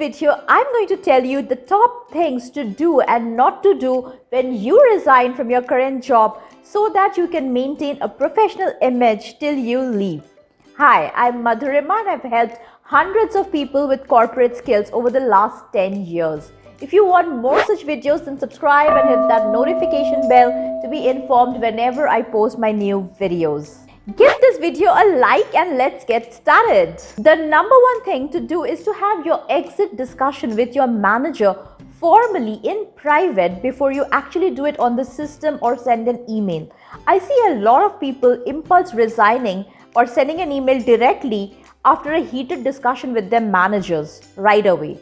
video, I'm going to tell you the top things to do and not to do when you resign from your current job so that you can maintain a professional image till you leave. Hi, I'm Madhurima and I've helped hundreds of people with corporate skills over the last 10 years. If you want more such videos, then subscribe and hit that notification bell to be informed whenever I post my new videos. Give this video a like and let's get started. The number one thing to do is to have your exit discussion with your manager formally in private before you actually do it on the system or send an email. I see a lot of people impulse resigning or sending an email directly after a heated discussion with their managers right away.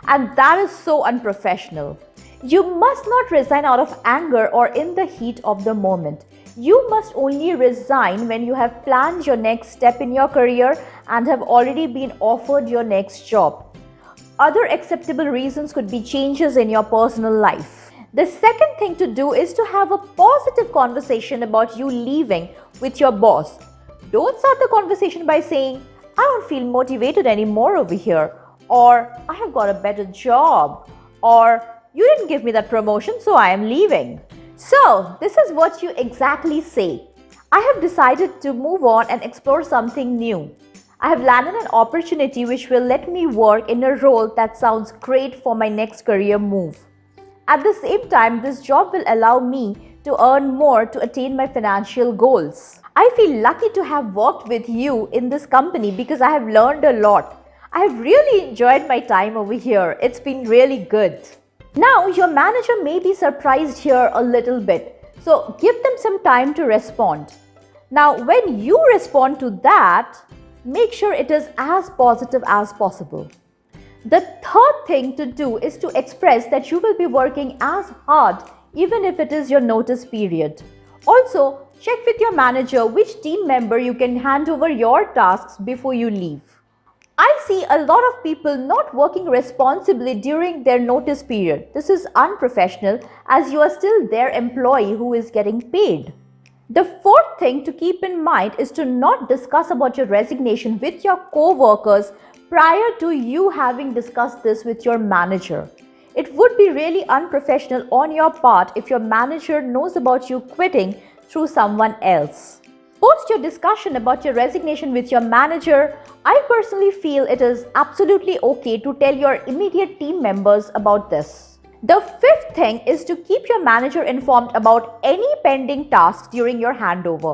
And that is so unprofessional. You must not resign out of anger or in the heat of the moment. You must only resign when you have planned your next step in your career and have already been offered your next job. Other acceptable reasons could be changes in your personal life. The second thing to do is to have a positive conversation about you leaving with your boss. Don't start the conversation by saying, "I don't feel motivated anymore over here," or "I have got a better job," or "You didn't give me that promotion, so I am leaving." So, this is what you exactly say. "I have decided to move on and explore something new. I have landed an opportunity which will let me work in a role that sounds great for my next career move. At the same time, this job will allow me to earn more to attain my financial goals. I feel lucky to have worked with you in this company because I have learned a lot. I have really enjoyed my time over here. It's been really good." Now, your manager may be surprised here a little bit, so give them some time to respond. Now, when you respond to that, make sure it is as positive as possible. The third thing to do is to express that you will be working as hard even if it is your notice period. Also, check with your manager which team member you can hand over your tasks before you leave. I see a lot of people not working responsibly during their notice period. This is unprofessional as you are still their employee who is getting paid. The fourth thing to keep in mind is to not discuss about your resignation with your co-workers prior to you having discussed this with your manager. It would be really unprofessional on your part if your manager knows about you quitting through someone else. Post your discussion about your resignation with your manager. I personally feel it is absolutely okay to tell your immediate team members about this. The fifth thing is to keep your manager informed about any pending tasks during your handover.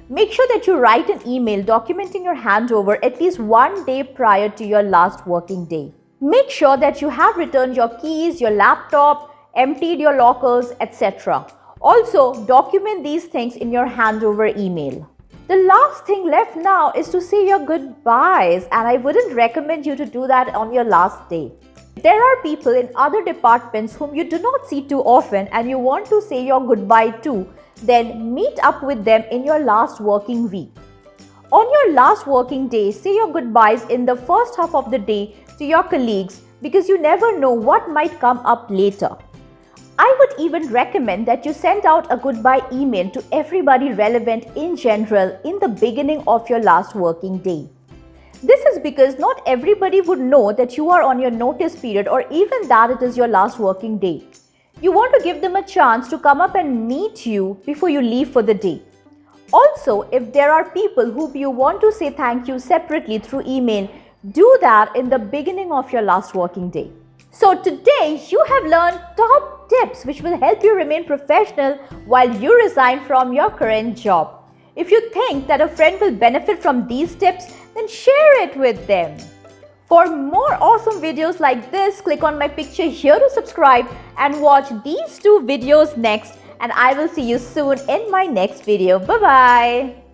Make sure that you write an email documenting your handover at least one day prior to your last working day. Make sure that you have returned your keys, your laptop, emptied your lockers, etc. Also, document these things in your handover email. The last thing left now is to say your goodbyes, and I wouldn't recommend you to do that on your last day. There are people in other departments whom you do not see too often and you want to say your goodbye to, then meet up with them in your last working week. On your last working day, say your goodbyes in the first half of the day to your colleagues because you never know what might come up later. I would even recommend that you send out a goodbye email to everybody relevant in general in the beginning of your last working day. This is because not everybody would know that you are on your notice period or even that it is your last working day. You want to give them a chance to come up and meet you before you leave for the day. Also, if there are people whom you want to say thank you separately through email, do that in the beginning of your last working day. So today you have learned top tips which will help you remain professional while you resign from your current job. If you think that a friend will benefit from these tips, then share it with them. For more awesome videos like this, click on my picture here to subscribe and watch these two videos next, and I will see you soon in my next video. Bye-bye.